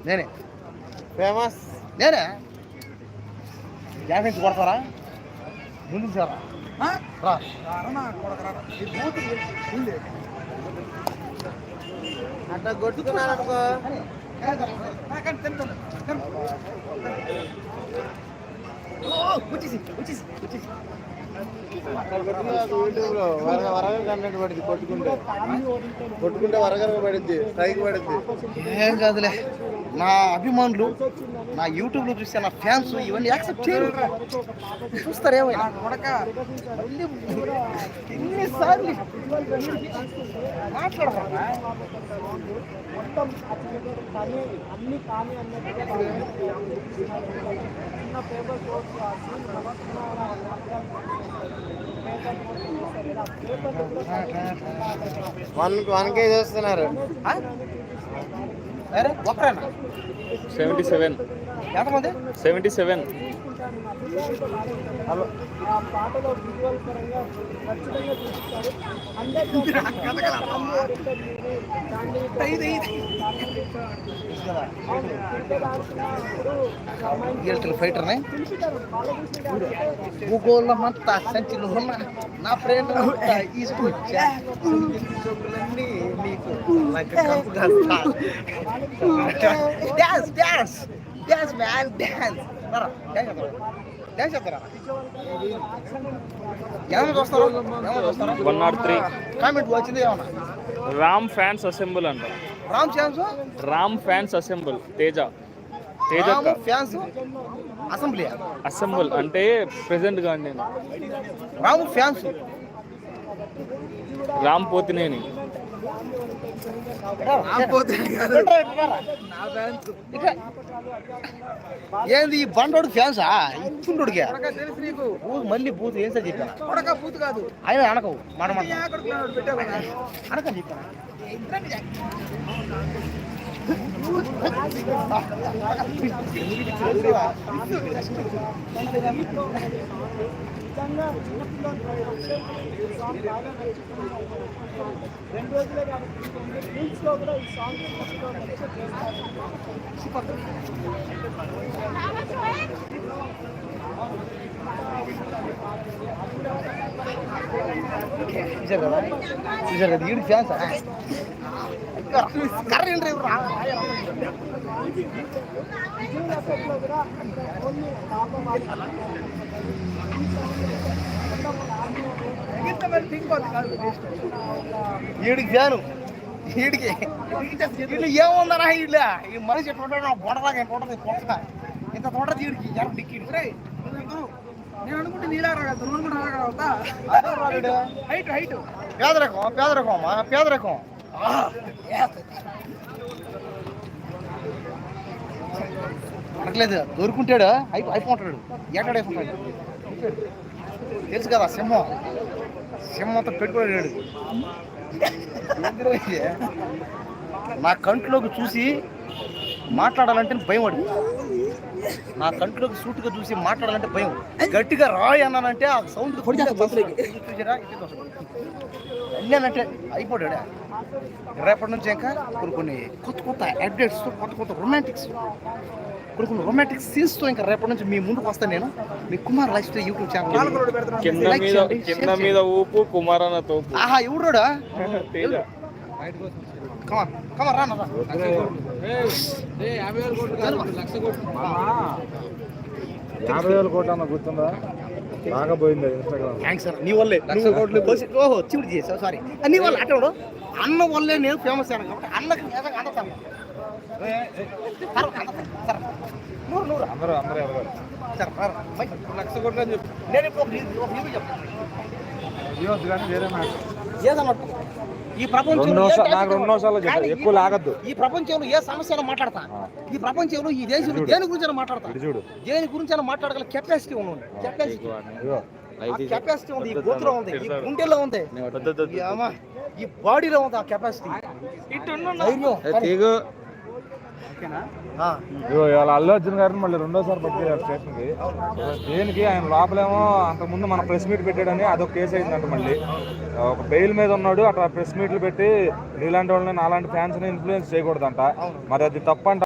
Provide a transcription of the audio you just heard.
నేనే ఫేమస్ నేనే గ్యాస్ నుంచి కొడతారా ముందు సారా అట్లా కొట్టుకున్నాను అనుకో వరగర పడింది కొట్టుకుంటే వరగర పడింది స్ట్రైక్ పడింది. ఏం కాదులే, నా అభిమానులు నా యూట్యూబ్లో చూస్తే నా ఫ్యాన్స్ ఇవన్నీ యాక్సెప్ట్ చేయరు, చూస్తారు ఏమైనా ఎన్నిసార్లు మాట్లాడతారా అన్ని కానీ వన్ కేజీ వస్తున్నారు. 77 ఎంతమంది 77. పాటలో విజువల్ పరంగా ఖచ్చితంగా చూపిస్తారు. ఫైటర్నే భూగోళ మొత్త సంచిలో ఉన్న నా ప్రేమ తీసుకొచ్చాన్నీ నీకు dance dance dance man dance dance చేస్తారా? ఏమైనా చూస్తారా? 103 కామెంట్ వచ్చింది ఏమన్నా? రామ్ ఫ్యాన్స్ అసెంబుల్ అంట. Ram fans assemble. Teja fans assembly assemble అంటే ప్రెసెంట్ గా నేను రాము ఫ్యాన్స్ రామ్ పోతినేని. ఏంది ఈ బండోడు ఫ్యాన్సా? ఇచ్చుండోడికి మళ్ళీ బూత్ ఏం సార్ చెప్పా బూత్ కాదు ఆయన అనకవు మాట అనకని చెప్పా. చూసారు కదా ఈడు ఫ్యాన్స్ కర్రీ ఈడికి ఫ్యాను ఈడికి వీళ్ళు ఏముందరా వీళ్ళ ఈ మనిషి ఎట్లా బొడలాగా ఉంటుంది పొట్ట ఇంత తోట ఈడికి డిక్కి నేను అనుకుంటే పేదరకం అమ్మా పేదరకం అనట్లేదు దొరుకుంటాడు అయిపోతాడు ఎక్కడ అయిపోతాడు తెలుసు కదా సింహంతో పెట్టుకోలేడు. నా కంట్లోకి చూసి మాట్లాడాలంటే భయం అడు, నా కంట్లోకి సూటుగా చూసి మాట్లాడాలంటే భయం. గట్టిగా రాయి అన్నానంటే ఆ సౌండ్ అన్నానంటే అయిపోయాడు. రేపటి నుంచి ఇంకా కొన్ని కొత్త అప్డేట్స్ కొత్త రొమాంటిక్ సీన్స్ తో ఇంకా రేపటి నుంచి మీ ముందుకు వస్తాను నేను. మీ Kumar lifestyle YouTube channel కింద మీద ఊపు కుమారన్న తోపు. ఆహా ఎవడా కమర్ రా 50,000 కోట్లు అన్న గుర్తుందా? బాగా పోయింది ఇన్స్టాగ్రామ్. థ్యాంక్స్ సార్, నీ వల్లే 1,00,000 కోట్లు ఓహో చివుడు చేసావు. సారీ నీ వల్ల అటోడు అన్న వల్లే నేను ఫేమస్ అయ్యాను కాబట్టి అన్నకి అందరు సార్ 1,00,000 కోట్లు అని చెప్పి నేను ఇప్పుడు చెప్తాను ఏదన్నట్టు ఈ ప్రపంచంలో ఎక్కువ లాగద్దు. ఈ ప్రపంచంలో ఏ సమస్యలో మాట్లాడతా, ఈ ప్రపంచంలో ఈ దేశంలో దేని గురించి మాట్లాడతా, దేని గురించి మాట్లాడగల కెపాసిటీ ఉంది. కెపాసిటీ ఉంది, ఈ గోతులో ఉంది, ఈ గుండెల్లో ఉంది, ఈ బాడీలో ఉంది. ఆ కెపాసిటీ ఇవాళ అల్లు అర్జున్ గారిని మళ్ళీ రెండోసారి పట్టుకెళ్ళారు స్టేషన్కి. దేనికి? ఆయన లోపలేమో అంతకుముందు మన ప్రెస్ మీట్ పెట్టాడని అదొక కేసు అయిందంట. మళ్ళీ ఒక బెయిల్ మీద ఉన్నాడు, అట్లా ప్రెస్ మీట్లు పెట్టి నీలాంటి వాళ్ళని నాలాంటి ఫ్యాన్స్ని ఇన్ఫ్లుయెన్స్ చేయకూడదంట. మరి అది తప్పంట.